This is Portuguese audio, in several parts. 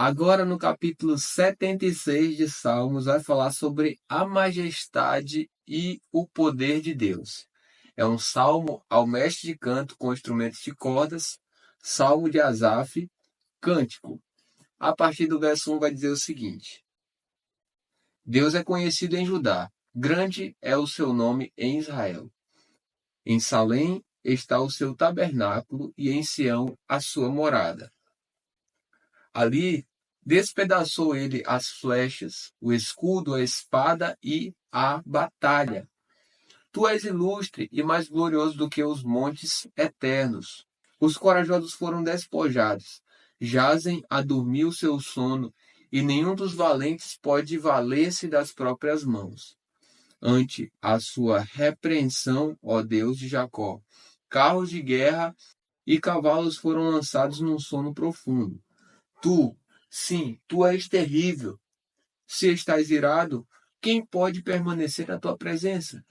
Agora, no capítulo 76 de Salmos, vai falar sobre a majestade e o poder de Deus. É um salmo ao mestre de canto com instrumentos de cordas, salmo de Asaf, cântico. A partir do verso 1 vai dizer o seguinte: Deus é conhecido em Judá, grande é o seu nome em Israel. Em Salém está o seu tabernáculo e em Sião a sua morada. Ali despedaçou ele as flechas, o escudo, a espada e a batalha. Tu és ilustre e mais glorioso do que os montes eternos. Os corajosos foram despojados, jazem a dormir o seu sono, e nenhum dos valentes pode valer-se das próprias mãos. Ante a sua repreensão, ó Deus de Jacó, carros de guerra e cavalos foram lançados num sono profundo. Tu, sim, tu és terrível. Se estás irado, quem pode permanecer na tua presença?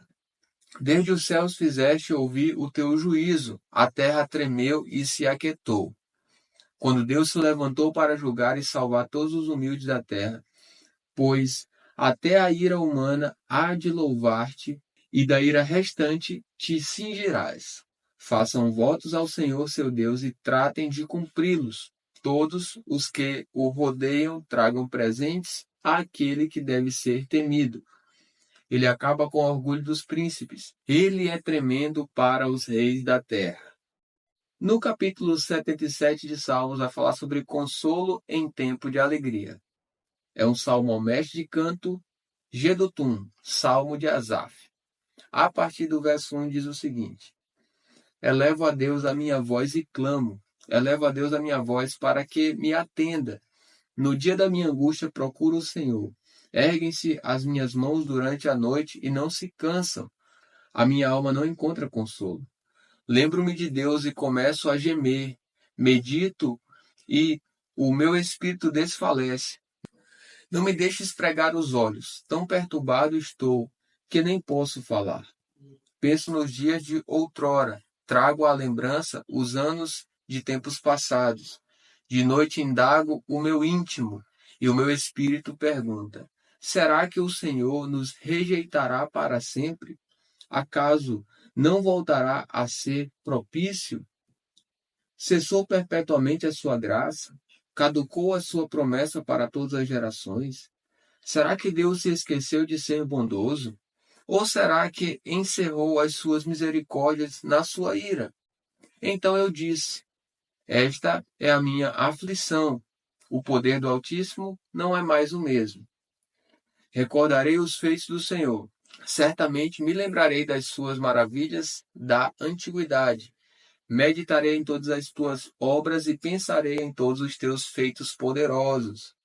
Desde os céus fizeste ouvir o teu juízo, a terra tremeu e se aquietou. Quando Deus se levantou para julgar e salvar todos os humildes da terra, pois até a ira humana há de louvar-te, e da ira restante te cingirás. Façam votos ao Senhor seu Deus e tratem de cumpri-los. Todos os que o rodeiam tragam presentes àquele que deve ser temido. Ele acaba com o orgulho dos príncipes. Ele é tremendo para os reis da terra. No capítulo 77 de Salmos, vai falar sobre consolo em tempo de alegria. É um salmo ao mestre de canto, Gedutum, salmo de Asaf. A partir do verso 1 diz o seguinte: Elevo a Deus a minha voz e clamo. Elevo a Deus a minha voz para que me atenda. No dia da minha angústia procuro o Senhor. Erguem-se as minhas mãos durante a noite e não se cansam. A minha alma não encontra consolo. Lembro-me de Deus e começo a gemer. Medito e o meu espírito desfalece. Não me deixes pregar os olhos. Tão perturbado estou que nem posso falar. Penso nos dias de outrora. Trago à lembrança os anos de tempos passados. De noite indago o meu íntimo e o meu espírito pergunta: será que o Senhor nos rejeitará para sempre? Acaso não voltará a ser propício? Cessou perpetuamente a sua graça? Caducou a sua promessa para todas as gerações? Será que Deus se esqueceu de ser bondoso? Ou será que encerrou as suas misericórdias na sua ira? Então eu disse: esta é a minha aflição. O poder do Altíssimo não é mais o mesmo. Recordarei os feitos do Senhor. Certamente me lembrarei das suas maravilhas da antiguidade. Meditarei em todas as tuas obras e pensarei em todos os teus feitos poderosos.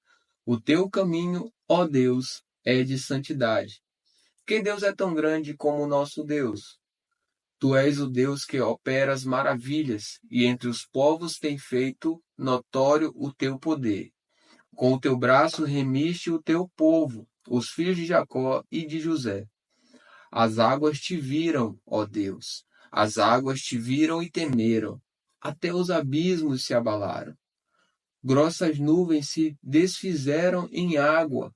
O teu caminho, ó Deus, é de santidade. Que Deus é tão grande como o nosso Deus? Tu és o Deus que opera as maravilhas, e entre os povos tem feito notório o teu poder. Com o teu braço remiste o teu povo, os filhos de Jacó e de José. As águas te viram, ó Deus, as águas te viram e temeram, até os abismos se abalaram. Grossas nuvens se desfizeram em água,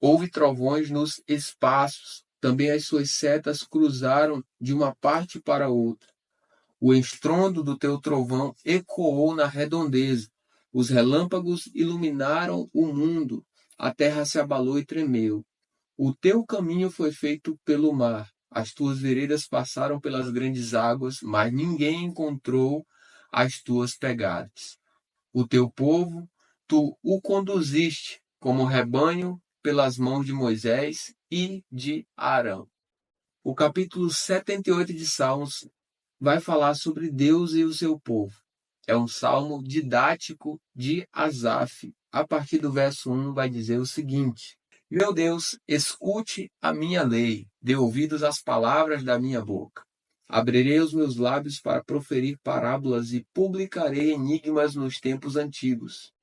houve trovões nos espaços, também as suas setas cruzaram de uma parte para outra. O estrondo do teu trovão ecoou na redondeza, os relâmpagos iluminaram o mundo, a terra se abalou e tremeu. O teu caminho foi feito pelo mar, as tuas veredas passaram pelas grandes águas, mas ninguém encontrou as tuas pegadas. O teu povo, tu o conduziste como rebanho pelas mãos de Moisés e de Arão. O capítulo 78 de Salmos vai falar sobre Deus e o seu povo. É um salmo didático de Asaf. A partir do verso 1 vai dizer o seguinte: Meu Deus, escute a minha lei, dê ouvidos às palavras da minha boca. Abrirei os meus lábios para proferir parábolas e publicarei enigmas nos tempos antigos.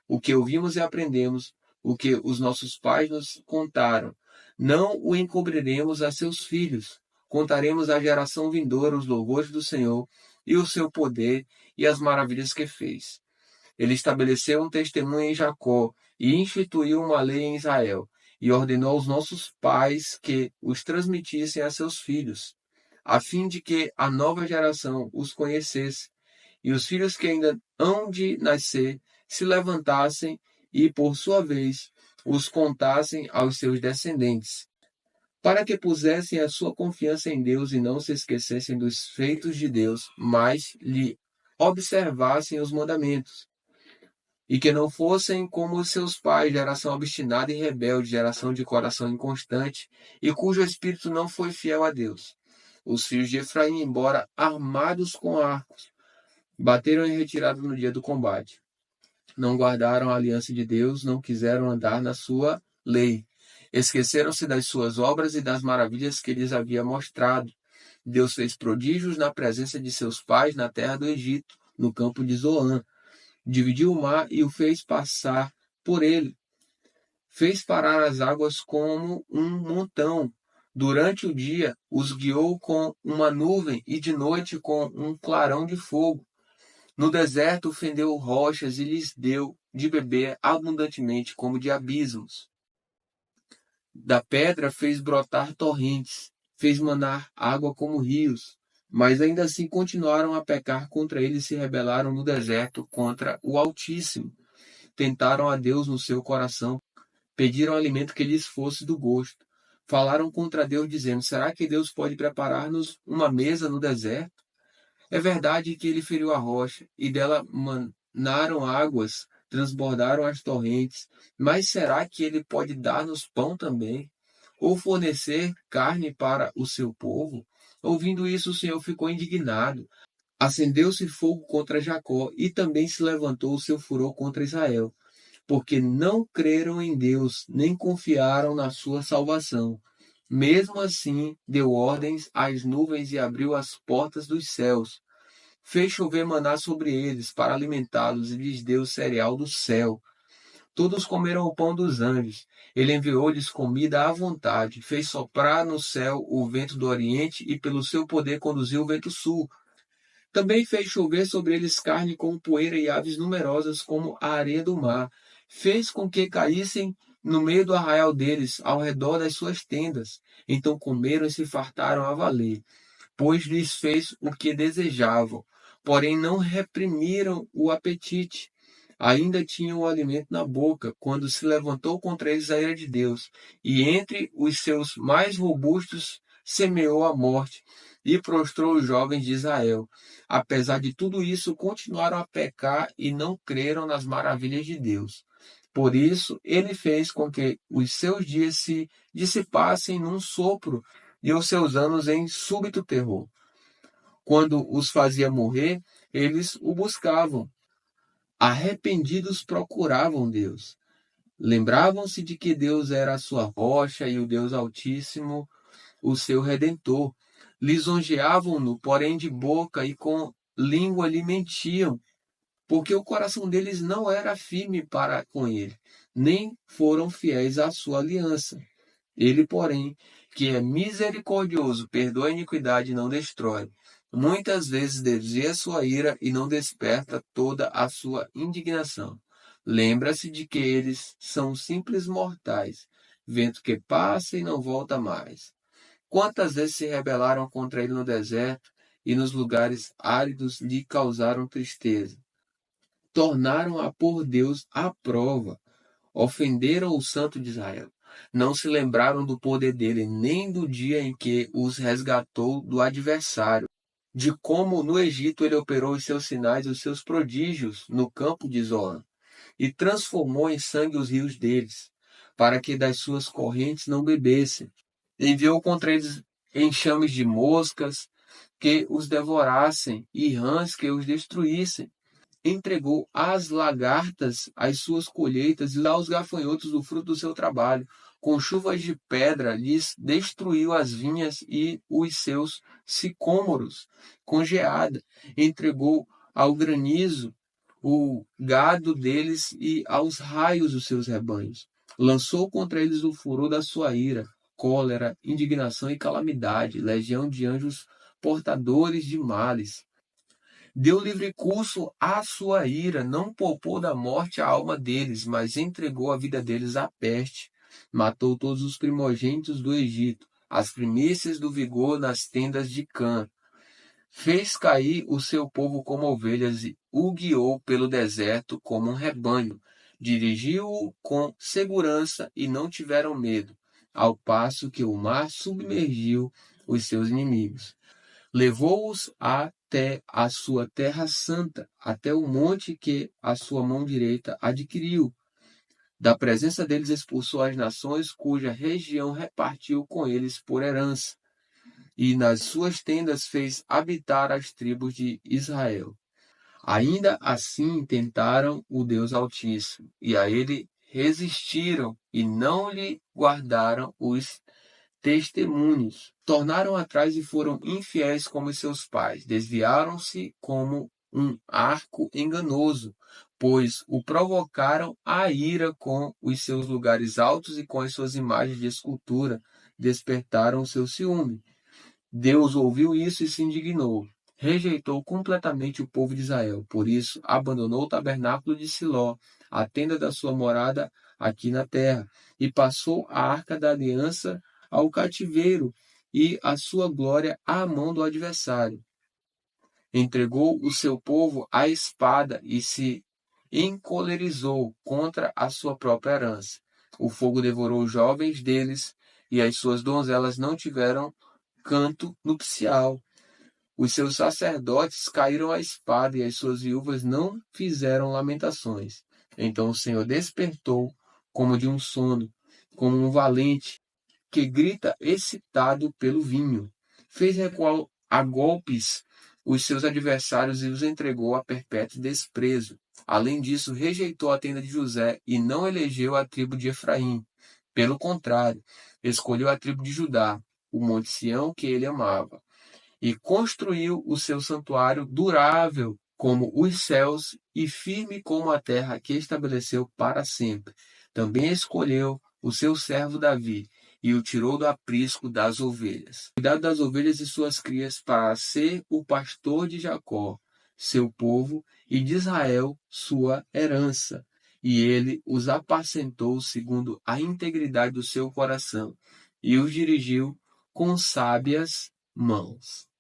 O que ouvimos e aprendemos, o que os nossos pais nos contaram, não o encobriremos a seus filhos. Contaremos à geração vindoura os louvores do Senhor e o seu poder e as maravilhas que fez. Ele estabeleceu um testemunho em Jacó e instituiu uma lei em Israel, e ordenou aos nossos pais que os transmitissem a seus filhos, a fim de que a nova geração os conhecesse, e os filhos que ainda hão de nascer se levantassem e, por sua vez, os contassem aos seus descendentes, para que pusessem a sua confiança em Deus e não se esquecessem dos feitos de Deus, mas lhe observassem os mandamentos, e que não fossem como os seus pais, geração obstinada e rebelde, geração de coração inconstante, e cujo espírito não foi fiel a Deus. Os filhos de Efraim, embora armados com arcos, bateram em retirada no dia do combate. Não guardaram a aliança de Deus, não quiseram andar na sua lei. Esqueceram-se das suas obras e das maravilhas que lhes havia mostrado. Deus fez prodígios na presença de seus pais na terra do Egito, no campo de Zoã. Dividiu o mar e o fez passar por ele. Fez parar as águas como um montão. Durante o dia os guiou com uma nuvem e de noite com um clarão de fogo. No deserto fendeu rochas e lhes deu de beber abundantemente como de abismos. Da pedra fez brotar torrentes, fez manar água como rios. Mas ainda assim continuaram a pecar contra ele e se rebelaram no deserto contra o Altíssimo. Tentaram a Deus no seu coração, pediram alimento que lhes fosse do gosto. Falaram contra Deus, dizendo: será que Deus pode preparar-nos uma mesa no deserto? É verdade que ele feriu a rocha, e dela manaram águas, transbordaram as torrentes. Mas será que ele pode dar-nos pão também? Ou fornecer carne para o seu povo? Ouvindo isso, o Senhor ficou indignado. Acendeu-se fogo contra Jacó, e também se levantou o seu furor contra Israel, porque não creram em Deus, nem confiaram na sua salvação. Mesmo assim, deu ordens às nuvens e abriu as portas dos céus. Fez chover maná sobre eles, para alimentá-los, e lhes deu cereal do céu. Todos comeram o pão dos anjos. Ele enviou-lhes comida à vontade. Fez soprar no céu o vento do oriente, e pelo seu poder conduziu o vento sul. Também fez chover sobre eles carne como poeira e aves numerosas como a areia do mar. Fez com que caíssem no meio do arraial deles, ao redor das suas tendas. Então comeram e se fartaram a valer, pois lhes fez o que desejavam. Porém não reprimiram o apetite. Ainda tinham o alimento na boca, quando se levantou contra eles a ira de Deus, e entre os seus mais robustos semeou a morte, e prostrou os jovens de Israel. Apesar de tudo isso, continuaram a pecar e não creram nas maravilhas de Deus. Por isso, ele fez com que os seus dias se dissipassem num sopro e os seus anos em súbito terror. Quando os fazia morrer, eles o buscavam. Arrependidos procuravam Deus. Lembravam-se de que Deus era a sua rocha e o Deus Altíssimo, o seu Redentor. Lisonjeavam-no, porém de boca e com língua lhe mentiam, porque o coração deles não era firme para com ele, nem foram fiéis à sua aliança. Ele, porém, que é misericordioso, perdoa a iniquidade e não destrói. Muitas vezes desvia sua ira e não desperta toda a sua indignação. Lembra-se de que eles são simples mortais, vento que passa e não volta mais. Quantas vezes se rebelaram contra ele no deserto e nos lugares áridos lhe causaram tristeza. Tornaram-a por Deus à prova. Ofenderam o Santo de Israel. Não se lembraram do poder dele, nem do dia em que os resgatou do adversário, de como no Egito ele operou os seus sinais e os seus prodígios no campo de Zoan, e transformou em sangue os rios deles, para que das suas correntes não bebessem. Enviou contra eles enxames de moscas que os devorassem, e rãs que os destruíssem. Entregou às lagartas as suas colheitas e aos gafanhotos o fruto do seu trabalho. Com chuvas de pedra lhes destruiu as vinhas e os seus sicômoros. Com geada entregou ao granizo o gado deles e aos raios os seus rebanhos. Lançou contra eles o furor da sua ira, cólera, indignação e calamidade, legião de anjos portadores de males. Deu livre curso à sua ira, não poupou da morte a alma deles, mas entregou a vida deles à peste. Matou todos os primogênitos do Egito, as primícias do vigor nas tendas de Cã. Fez cair o seu povo como ovelhas e o guiou pelo deserto como um rebanho. Dirigiu-o com segurança e não tiveram medo, ao passo que o mar submergiu os seus inimigos. Levou-os até a sua terra santa, até o monte que a sua mão direita adquiriu. Da presença deles expulsou as nações cuja região repartiu com eles por herança, e nas suas tendas fez habitar as tribos de Israel. Ainda assim tentaram o Deus Altíssimo, e a ele resistiram, e não lhe guardaram os testemunhos. Tornaram atrás e foram infiéis como seus pais. Desviaram-se como um arco enganoso, pois o provocaram a ira com os seus lugares altos e com as suas imagens de escultura. Despertaram o seu ciúme. Deus ouviu isso e se indignou. Rejeitou completamente o povo de Israel. Por isso, abandonou o tabernáculo de Siló, a tenda da sua morada aqui na terra, e passou a arca da aliança ao cativeiro e a sua glória à mão do adversário. Entregou o seu povo à espada e se encolerizou contra a sua própria herança. O fogo devorou os jovens deles e as suas donzelas não tiveram canto nupcial. Os seus sacerdotes caíram à espada e as suas viúvas não fizeram lamentações. Então o Senhor despertou como de um sono, como um valente que grita excitado pelo vinho. Fez recuar a golpes os seus adversários e os entregou a perpétuo desprezo. Além disso, rejeitou a tenda de José e não elegeu a tribo de Efraim. Pelo contrário, escolheu a tribo de Judá, o monte Sião que ele amava, e construiu o seu santuário durável como os céus e firme como a terra que estabeleceu para sempre. Também escolheu o seu servo Davi e o tirou do aprisco das ovelhas. Cuidado das ovelhas e suas crias para ser o pastor de Jacó, seu povo, e de Israel, sua herança. E ele os apacentou segundo a integridade do seu coração e os dirigiu com sábias mãos.